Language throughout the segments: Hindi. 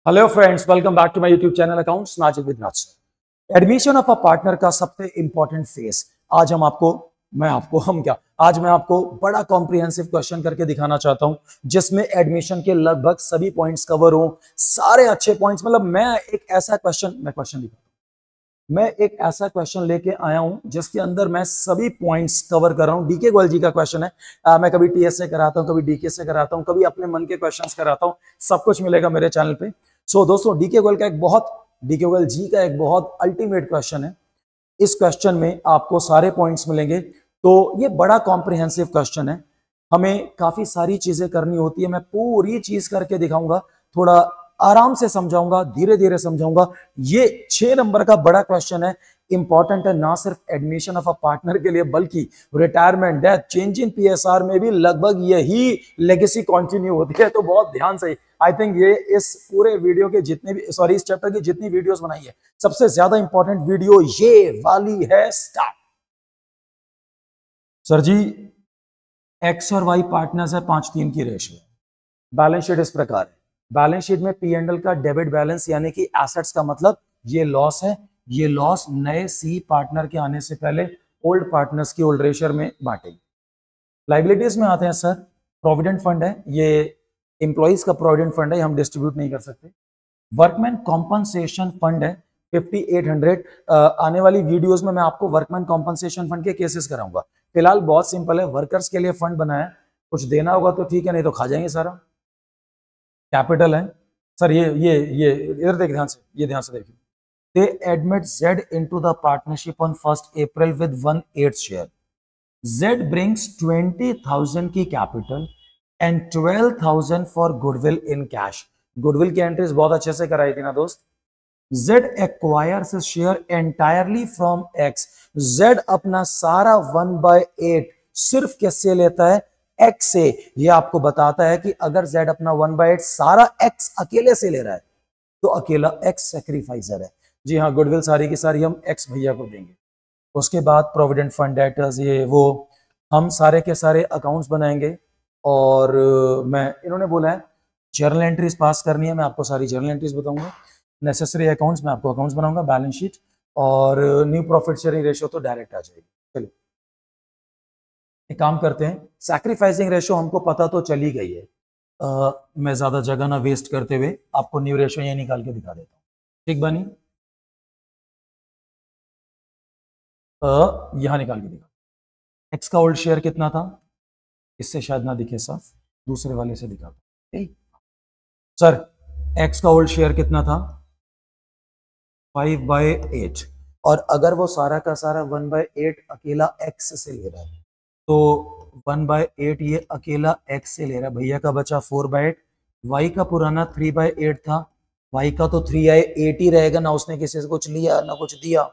Hello friends, welcome back to my YouTube channel accounts magic with Raj. Admission of a partner का सबसे इंपॉर्टेंट फेज आज मैं आपको बड़ा कॉम्प्रिहेंसिव क्वेश्चन करके दिखाना चाहता हूं, जिसमें एडमिशन के लगभग सभी पॉइंट्स कवर हो, सारे अच्छे पॉइंट्स। मतलब मैं एक ऐसा क्वेश्चन लेके आया हूं जिसके अंदर मैं सभी पॉइंट्स कवर कर रहा हूं। डीके गोयल जी का क्वेश्चन है। मैं कभी टीएस से कराता हूं, कभी डीके से कराता हूं, कभी अपने मन के क्वेश्चंस कराता हूं। सब कुछ मिलेगा मेरे चैनल पे। दोस्तों, डीके गोयल जी का एक बहुत अल्टीमेट क्वेश्चन है। इस क्वेश्चन में आपको सारे पॉइंट्स मिलेंगे। तो ये बड़ा कॉम्प्रिहेंसिव क्वेश्चन है, हमें काफी सारी चीजें करनी होती है। मैं पूरी चीज करके दिखाऊंगा, थोड़ा आराम से समझाऊंगा, धीरे धीरे समझाऊंगा। ये 6 नंबर का बड़ा क्वेश्चन है, इंपॉर्टेंट है ना सिर्फ एडमिशन ऑफ अ पार्टनर के लिए, बल्कि retirement, death, change in PSR में भी लगभग यही लेगेसी कंटिन्यू होती है। तो बहुत ध्यान से, आई थिंक ये इस पूरे वीडियो के इस चैप्टर की जितनी वीडियोस बनाई है, सबसे ज्यादा इंपॉर्टेंट वीडियो ये वाली है। स्टार्ट। सर जी, एक्स और वाई पार्टनर्स है, 5:3 की रेशियो। बैलेंस शीट इस प्रकार है। बैलेंस शीट में पी एंड एल का डेबिट बैलेंस यानी कि एसेट्स का मतलब ये लॉस है। ये लॉस नए सी पार्टनर के आने से पहले ओल्ड पार्टनर्स की ओल्ड रेशियो में बांटेंगे। लाइबिलिटीज में आते हैं सर, प्रोविडेंट फंड है, ये एम्प्लॉइज का प्रोविडेंट फंड है, हम डिस्ट्रीब्यूट नहीं कर सकते। वर्कमैन कॉम्पनसेशन फंड है 5800। आने वाली वीडियोस में मैं आपको वर्कमैन कॉम्पनसेशन फंड के केसेस कराऊंगा। फिलहाल बहुत सिंपल है, वर्कर्स के लिए फंड बनाया, कुछ देना होगा तो ठीक है, नहीं तो खा जाएंगे सारा। कैपिटल है सर, ये इधर देख, ध्यान से देखिए। They admit Z into the partnership on 1st April with 1/8 share. Z brings 20,000 की capital and 12,000 for goodwill in cash. Goodwill की एंट्रीज बहुत अच्छे से कराई थी ना दोस्त। Z acquires a share entirely from X. Z अपना सारा 1/8 सिर्फ किससे लेता है? X से। ये आपको बताता है कि अगर Z अपना 1/8 सारा X अकेले से ले रहा है तो अकेला X सैक्रिफाइसर है। जी हाँ, गुडविल सारी की सारी हम X भैया को देंगे। उसके बाद प्रोविडेंट फंड, डेटर्स, ये वो हम सारे के सारे अकाउंट्स बनाएंगे। और इन्होंने बोला है जर्नल एंट्रीज पास करनी है, मैं आपको सारी जर्नल एंट्रीज बताऊंगा। नेसेसरी अकाउंट्स मैं आपको अकाउंट्स बनाऊंगा, बैलेंस शीट और न्यू प्रॉफिट शेयरिंग रेशियो तो डायरेक्ट आ जाएगी। चलिए एक काम करते हैं, सैक्रिफाइसिंग रेशियो हमको पता तो चली गई है। मैं ज्यादा जगह ना वेस्ट करते हुए आपको न्यू रेशियो ये निकाल के दिखा देता हूँ। ठीक बनी? यहां निकाल के दिखा। एक्स का ओल्ड शेयर कितना था? इससे शायद ना दिखे साफ, दूसरे वाले से दिखाता हूं। सर, एक्स का ओल्ड शेयर कितना था? 5/8। और अगर वो सारा का सारा 1/8 अकेला एक्स से ले रहा है तो 1/8 ये अकेला एक्स से ले रहा है, भैया का बचा 4/8। वाई का पुराना 3/8 था, वाई का तो 3/8 ही रहेगा ना, उसने किसी से कुछ लिया ना कुछ दिया।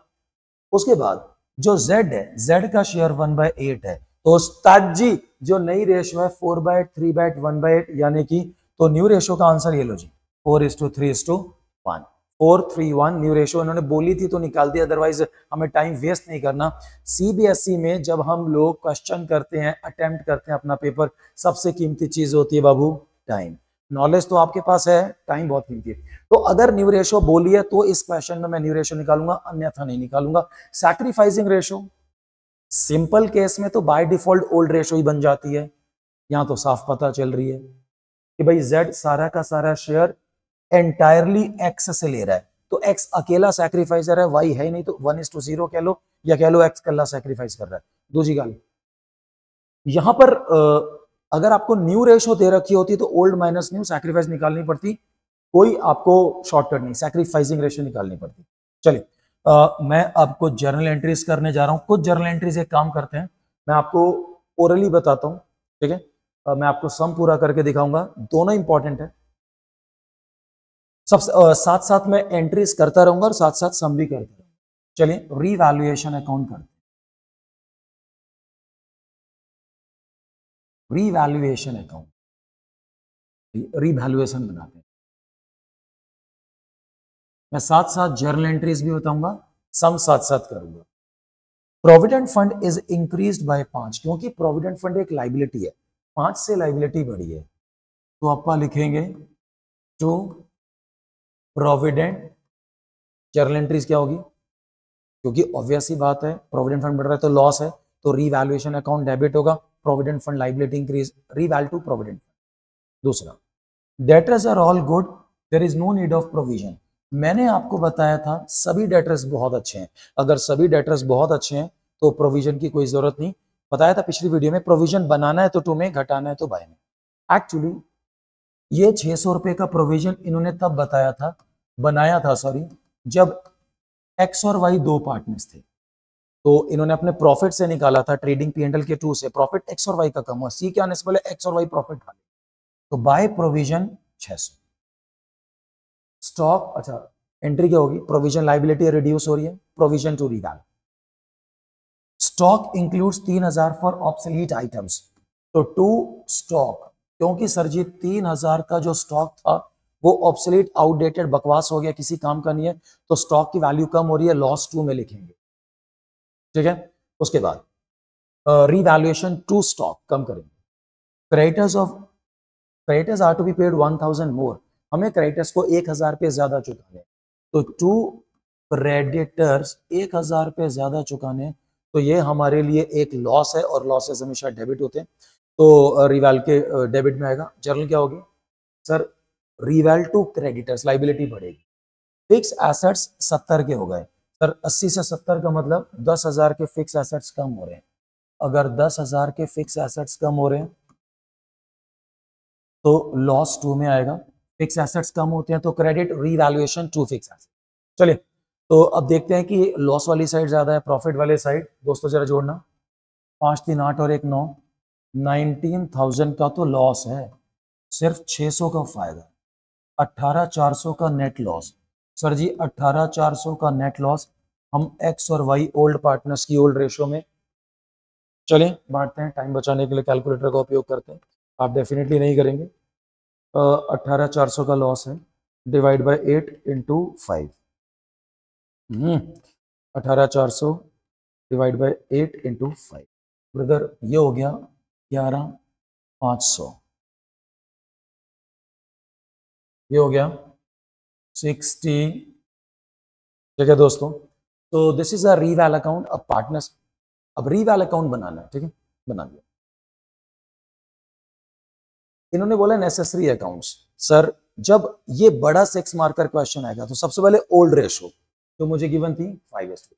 उसके बाद जो Z है, Z का शेयर 1/8 है। तो उस्ताद जी, जो नई रेशियो है 4/8, 3/8, 1/8 यानी कि, तो न्यू रेशियो का आंसर ये लो जी, 4:3:1। 4:3:1 न्यू रेशियो इन्होंने बोली थी तो निकाल दी, अदरवाइज हमें टाइम वेस्ट नहीं करना। सीबीएसई में जब हम लोग क्वेश्चन करते हैं, अटेम्प्ट करते हैं अपना पेपर, सबसे कीमती चीज होती है बाबू टाइम। नॉलेज तो आपके पास है, टाइम बहुत कीमती है। तो अगर न्यू रेशियो बोली है तो इस क्वेश्चन में मैं न्यू रेशियो निकालूंगा, अन्यथा नहीं निकालूंगा। सैक्रिफाइसिंग रेशियो, सिंपल केस में तो बाय डिफॉल्ट ओल्ड रेशियो ही बन जाती है। यहां तो साफ पता चल रही है कि भाई Z सारा का सारा शेयर एंटायरली X से ले रहा है, तो X अकेला सैक्रिफाइसर है, Y है ही नहीं, तो 1:0 कह लो, या कह लो X कल्ला सैक्रिफाइस कर रहा है। दूसरी गाल, यहां पर अगर आपको न्यू रेशियो दे रखी होती तो ओल्ड माइनस न्यू सैक्रिफाइस निकालनी पड़ती, कोई आपको शॉर्टकट नहीं, सैक्रिफाइसिंग रेशियो निकालनी पड़ती। चलिए मैं आपको जर्नल एंट्रीज करने जा रहा हूं। कुछ जर्नल एंट्रीज एक काम करते हैं, मैं आपको ओरली बताता हूं, ठीक है? मैं आपको सम पूरा करके दिखाऊंगा, दोनों इंपॉर्टेंट है। सब साथ साथ में एंट्रीज करता रहूंगा और साथ साथ सम भी करता रहूंगा। चलिए रीवैल्यूएशन अकाउंट करते हैं। रीवैल्यूएशन अकाउंट, रीवैल्यूएशन बनाते हैं। मैं साथ साथ जर्नल एंट्रीज भी बताऊंगा, सम साथ साथ करूंगा। Provident fund is increased by 5, क्योंकि प्रोविडेंट फंड एक लाइबिलिटी है, 5 से लाइबिलिटी बढ़ी है, तो आपका लिखेंगे टू प्रोविडेंट जर्नल एंट्रीज क्या होगी, क्योंकि ऑब्वियस ही बात है प्रोविडेंट फंड बढ़ रहा है तो लॉस है, तो रीवैल्यूएशन अकाउंट डेबिट होगा, provident fund liability increase, revalue to provident. दूसरा, debtors are all good, there is no need of provision. मैंने आपको बताया था सभी डेटर्स बहुत अच्छे हैं, अगर सभी डेटर्स बहुत अच्छे हैं तो प्रोविजन की कोई जरूरत नहीं। बताया था पिछली वीडियो में, प्रोविजन बनाना है तो टू में, घटाना है तो बाय में। एक्चुअली ये 600 रुपए का प्रोविजन इन्होंने तब बनाया था जब एक्स और वाई दो पार्टनर्स थे, तो इन्होंने अपने प्रॉफिट से निकाला था, ट्रेडिंग पी&एल के टू से प्रॉफिट एक्स और वाई का कम हुआ, सी के आने से पहले एक्स और वाई प्रॉफिट था, तो बाय प्रोविजन 600। स्टॉक, अच्छा एंट्री क्या होगी, प्रोविजन लाइबिलिटी रिड्यूस हो रही है, provision to revalue. Stock includes 3000 for obsolete items, तो टू स्टॉक, क्योंकि सर जी 3000 का जो स्टॉक था वो ऑब्सोलीट आउटडेटेड बकवास हो गया, किसी काम का नहीं है, तो स्टॉक की वैल्यू कम हो रही है, लॉस 2 में लिखेंगे, ठीक है। उसके बाद रीवैल्यूएशन टू स्टॉक कम करेंगे। Creditors are to be paid 1000 more, हमें क्रेडिटर्स को 1000 पे ज्यादा चुकाने, तो टू क्रेडिटर्स 1000 पे ज्यादा चुकाने, तो ये हमारे लिए एक लॉस है और लॉसेस हमेशा डेबिट होते हैं, तो रिवैल के डेबिट में आएगा। जर्नल क्या होगी सर, रिवैल टू क्रेडिटर्स, लाइबिलिटी बढ़ेगी। फिक्स एसेट्स 70 के हो गए सर, 80 से 70 का मतलब 10,000 के फिक्स एसेट्स कम हो रहे हैं, अगर 10,000 के फिक्स एसेट्स कम हो रहे हैं तो लॉस 2 में आएगा। फिक्स एसेट्स कम होते हैं तो credit revaluation to fix asset. चलिए तो अब देखते हैं कि लॉस वाली साइड ज्यादा है, प्रॉफिट वाले साइड, दोस्तों जरा जोड़ना, 5 3 8 और 1 9, 19,000 का तो लॉस है, सिर्फ 600 का फायदा, 18,400 का नेट लॉस। सर जी 18,400 का नेट लॉस, हम एक्स और वाई ओल्ड पार्टनर्स की ओल्ड रेशो में, चलिए बांटते हैं, टाइम बचाने के लिए कैलकुलेटर का उपयोग करते हैं, आप डेफिनेटली नहीं करेंगे। 18,400 का लॉस है, divide by 8 into 5, 18,400 divide by 8 into 5, brother ये हो गया 11,500, ये हो गया 60, ठीक है दोस्तों। तो दिस इज अ रीवैल अकाउंट, अब पार्टनर्स, अब रीवैल अकाउंट बनाना है, ठीक है, बना दिया। इन्होंने बोला नेसेसरी अकाउंट्स, सर जब ये बड़ा 6 मार्कर क्वेश्चन आएगा तो सबसे पहले ओल्ड रेशो जो मुझे गिवन थी 5:2,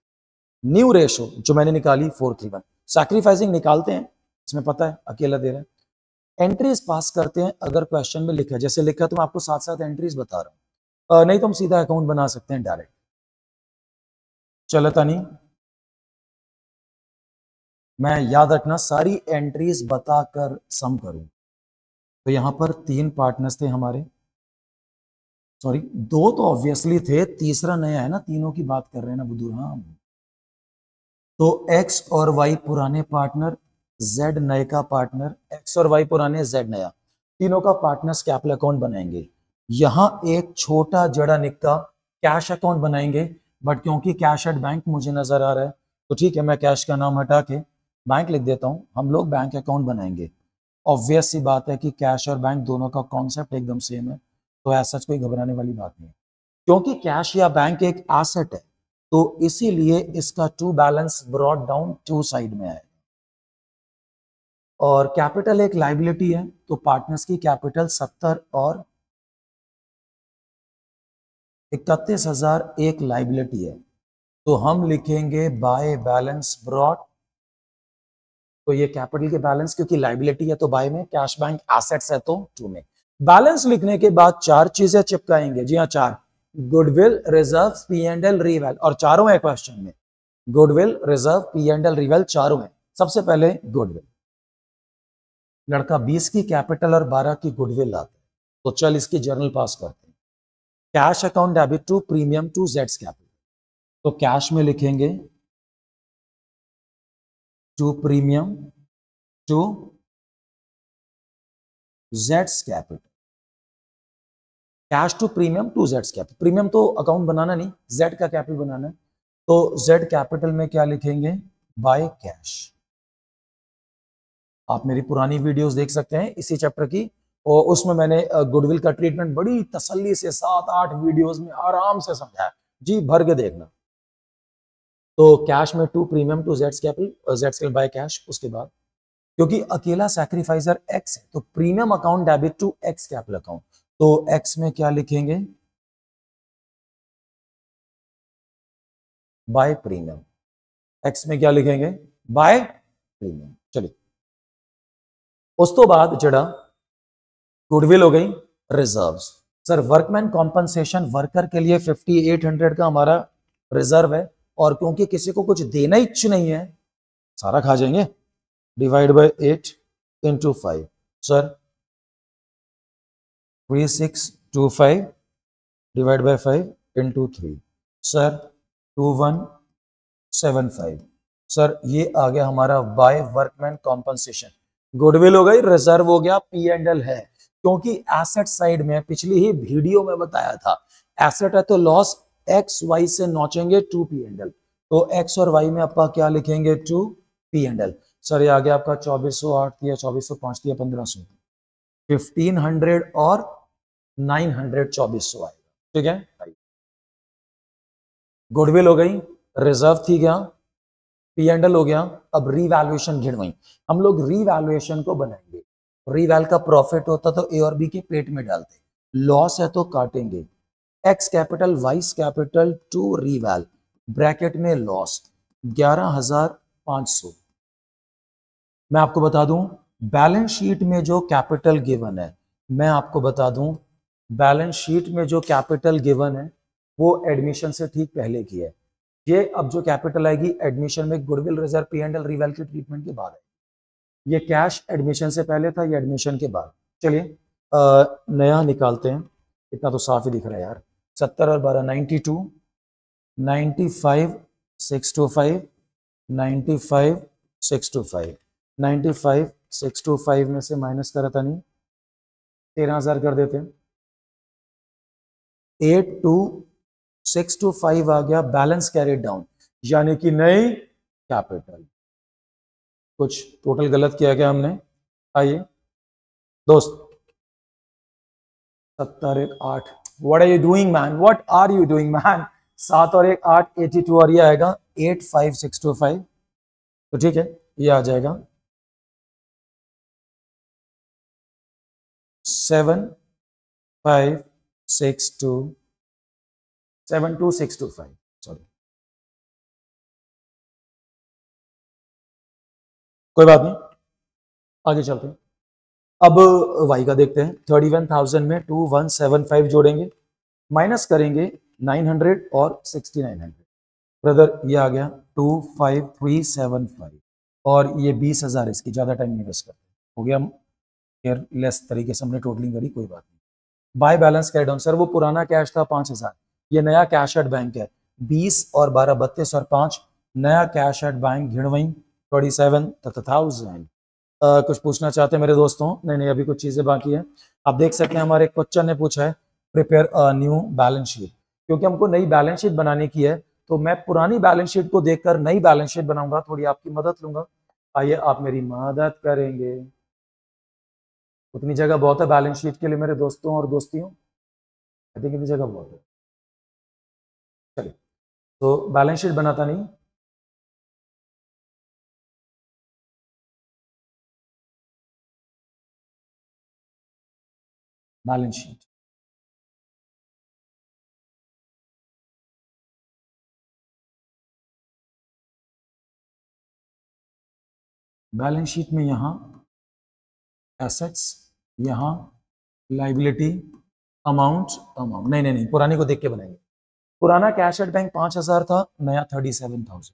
न्यू रेशो जो मैंने निकाली 4:3:1, सैक्रिफाइसिंग निकालते हैं, इसमें पता है अकेला दे रहा है, एंट्रीज पास करते हैं, अगर क्वेश्चन में लिखा है जैसे लिखा तो मैं आपको साथ साथ एंट्रीज बता रहा हूं, नहीं तो हम सीधा अकाउंट बना सकते हैं डायरेक्ट, चलता नहीं, मैं याद रखना सारी एंट्रीज बताकर सम करूं। तो यहां पर 3 पार्टनर्स थे हमारे, सॉरी 2 तो ऑब्वियसली थे, तीसरा नया है ना, तीनों की बात कर रहे हैं ना बुद्धू राम। तो एक्स और वाई पुराने पार्टनर, जेड नए का पार्टनर, एक्स और वाई पुराने जेड नया, तीनों का पार्टनर्स कैपिटल अकाउंट बनाएंगे। यहां एक छोटा जड़ा निक्का कैश अकाउंट बनाएंगे, बट क्योंकि कैश एट बैंक मुझे नजर आ रहा है तो ठीक है, मैं कैश का नाम हटा के बैंक लिख देता हूं, हम लोग बैंक अकाउंट बनाएंगे। ऑब्वियस सी बात है कि कैश और बैंक दोनों का कॉन्सेप्ट एकदम सेम है, तो ऐसा कोई घबराने वाली बात नहीं है, क्योंकि कैश या बैंक एक एसेट है, तो इसीलिए इसका to balance brought down to side में आएगा। और कैपिटल एक लाइबिलिटी है, तो पार्टनर्स की कैपिटल 70 और 31,000 एक लाइबिलिटी है, तो हम लिखेंगे बाय बैलेंस ब्रॉट, तो ये कैपिटल के बैलेंस, क्योंकि लाइबिलिटी है तो बाय में, कैश बैंक एसेट्स है तो टू में। बैलेंस लिखने के बाद 4 चीजें चिपकाएंगे, जी हाँ 4, गुडविल, रिजर्व, पी&एल, रीवैल, और चारों है क्वेश्चन में, गुडविल, रिजर्व, पी&एल, रीवैल चारों है। सबसे पहले गुडविल, लड़का 20 की कैपिटल और 12 की गुडविल लाता है, तो चल इसकी जर्नल पास करते हैं। Cash account debit to premium to Jades capital, तो कैश में लिखेंगे to premium to Jades capital, cash to premium to Jades capital, premium तो अकाउंट बनाना नहीं, जेड का कैपिटल बनाना है, तो जेड कैपिटल में क्या लिखेंगे, बाय कैश। आप मेरी पुरानी वीडियोस देख सकते हैं इसी चैप्टर की, और उसमें मैंने गुडविल का ट्रीटमेंट बड़ी तसल्ली से 7-8 वीडियोस में आराम से समझाया, जी भर के देखना। तो कैश में to premium to Jades capital, Jades capital by cash. उसके बाद क्योंकि अकेला सैक्रिफाइसर एक्स है तो premium account debit to x capital account, तो एक्स में क्या लिखेंगे, बाय प्रीमियम। एक्स में क्या लिखेंगे, बाय प्रीमियम। चलिए उस तो बाद जड़ा गुडविल हो गई, reserves. Sir workman compensation, worker के लिए 5800 का हमारा रिजर्व है, और क्योंकि किसी को कुछ देना ही नहीं है, सारा खा जाएंगे, divide by 8 into 5, sir 3625 divide by 5 into 3, sir 2175। Sir ये आ गया हमारा बाय वर्कमैन कॉम्पनसेशन। गुडविल हो गई, रिजर्व हो गया, पी एंड एल है, क्योंकि एसेट साइड में पिछली ही वीडियो में बताया था एसेट है तो लॉस एक्स वाई से नोचेंगे टू पी एंड एल, तो एक्स और वाई में आपका क्या लिखेंगे, to P and L. Sir ये आ गया आपका 2408 या 2405 या 1500, 1500 और 900, 2400 आएगा, ठीक है। गुडविल हो गई, रिजर्व थी गया, पी एंड एल हो गया। अब रीवैल्यूएशन गिनवाई, हम लोग रीवैल्यूएशन को बनाएंगे। रीवैल का प्रॉफिट होता तो ए और बी के पेट में डालते, लॉस है तो काटेंगे, X capital Y's capital to reval, bracket में लॉस 11,500। मैं आपको बता दूं बैलेंस शीट में जो कैपिटल गिवन है, मैं आपको बता दूं बैलेंस शीट में जो कैपिटल गिवन है वो एडमिशन से ठीक पहले की है। ये अब जो कैपिटल आएगी एडमिशन में, goodwill reserve P and L reval के ट्रीटमेंट के बाद है। ये कैश एडमिशन से पहले था, ये एडमिशन के बाद। चलिए नया निकालते हैं, इतना तो साफ ही दिख रहा है यार। 70 और 12 92, 95 625, 95 625, 95 625 में से माइनस करा था नहीं, 13,000 कर देते हैं, 82,625 आ गया, बैलेंस कैरिड डाउन, यानी कि नई कैपिटल। कुछ टोटल गलत किया गया हमने, आइए दोस्त, 70 1 8, what are you doing man, what are you doing man, 7 और 1 8, 82 और ये आएगा 85625, तो ठीक है ये आ जाएगा 72625, सॉरी कोई बात नहीं, आगे चलते हैं। अब वाई का देखते हैं, 31,000 में 2175 जोड़ेंगे, माइनस करेंगे 900 और 6900, ब्रदर ये आ गया 25375, और ये 20,000, इसकी ज़्यादा टाइम नहीं वेस्ट करते, हो गया केयरलेस तरीके से हमने टोटलिंग करी, कोई बात नहीं। By balance carry down, sir वो पुराना कैश था 5,000, ये नया कैश एट बैंक है, 20 और 12 32 और 5, नया कैश एट बैंक घिणवई 27,000। कुछ पूछना चाहते हैं मेरे दोस्तों? नहीं नहीं, अभी कुछ चीजें बाकी है। आप देख सकते हैं हमारे क्वेश्चन ने पूछा है prepare a new balance sheet, क्योंकि हमको नई बैलेंस शीट बनाने की है, तो मैं पुरानी बैलेंस शीट को देखकर नई बैलेंस शीट बनाऊंगा, थोड़ी आपकी मदद लूंगा। आइए आप मेरी मदद करेंगे, उतनी जगह बहुत है बैलेंस शीट के लिए मेरे दोस्तों और दोस्तियों, आई थिंक इतनी जगह बहुत है। चलिए तो बैलेंस शीट बनाता नहीं, बैलेंस शीट, बैलेंस शीट में यहाँ एसेट्स, यहाँ लाइबिलिटी, अमाउंट, अमाउंट नहीं नहीं नहीं, पुरानी को देख के बनाएंगे। पुराना कैश एट बैंक 5,000 था, नया 37,000।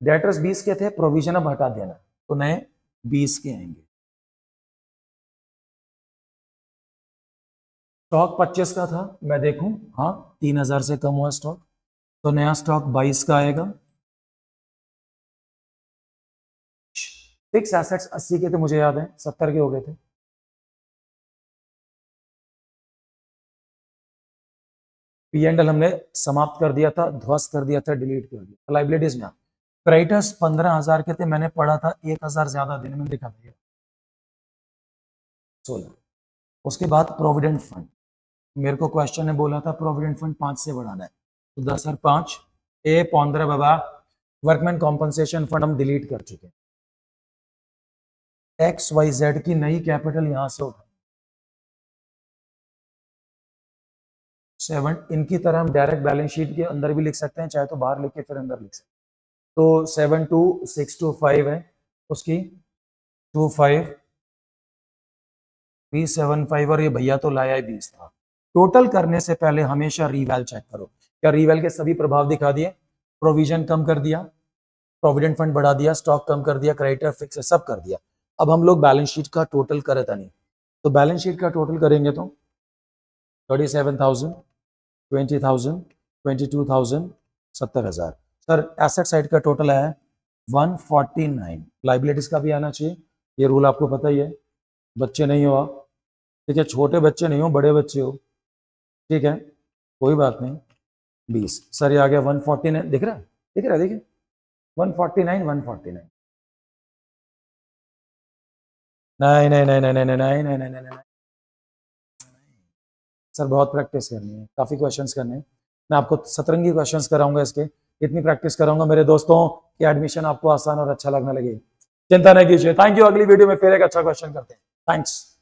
डेटर्स 20 के थे, प्रोविजन अब हटा देना, तो नए 20 के आएंगे। स्टॉक 25 का था, मैं देखूं, हाँ 3,000 से कम हुआ स्टॉक, तो नया स्टॉक 22 का आएगा। फिक्स एसेट्स 80 के थे, मुझे याद है 70 के हो गए थे। पी एंड एल हमने समाप्त कर दिया था, ध्वस्त कर दिया था, डिलीट कर दिया। लाइबिलिटीज में क्रेडिटर्स 15,000 के थे, मैंने पढ़ा था 1,000 ज्यादा देने में, दिखा भैया 16। उसके बाद प्रोविडेंट फंड, मेरे को क्वेश्चन ने बोला था प्रोविडेंट फंड 5 से बढ़ाना है, तो 10 और 5 ए 15 बाबा। वर्कमैन कॉम्पनसेशन फंड हम डिलीट कर चुके हैं। XYZ की नई कैपिटल यहां से उठा 7, इनकी तरह हम डायरेक्ट बैलेंस शीट के अंदर भी लिख सकते हैं, चाहे तो बाहर लिख के फिर अंदर लिख सकते हैं। तो 72625 है उसकी 25375, और ये भैया तो लाया ही 20 था। टोटल करने से पहले हमेशा रीवैल चेक करो, क्या रीवैल के सभी प्रभाव दिखा दिए, प्रोविजन कम कर दिया, प्रोविडेंट फंड बढ़ा दिया, स्टॉक कम कर दिया, क्रेडिटर फिक्स है, सब कर दिया। अब हम लोग बैलेंस शीट का टोटल करे था नहीं, तो बैलेंस शीट का टोटल करेंगे तो 37,000, 20,000, 22,000, 70,000। सर एसेट साइड का टोटल है 149, लाइबिलिटीज का भी आना चाहिए, ये रूल आपको पता ही है। बच्चे नहीं हो आप, ठीक है, छोटे बच्चे नहीं हो, बड़े बच्चे हो, ठीक है, कोई बात नहीं। 20 सर, ये आ गया 149, दिख रहा है, दिख रहा है, देखिए 149, 149। नहीं नहीं नहीं नहीं नहीं नहीं नहीं नहीं नहीं नहीं, सर बहुत प्रैक्टिस करनी है, काफ़ी क्वेश्चंस करने हैं, मैं आपको सतरंगी क्वेश्चंस कराऊंगा इसके, इतनी प्रैक्टिस कराऊंगा मेरे दोस्तों कि एडमिशन आपको आसान और अच्छा लगने लगे। चिंता नहीं कीजिए। थैंक यू, अगली वीडियो में फिर एक अच्छा क्वेश्चन करते हैं। थैंक्स।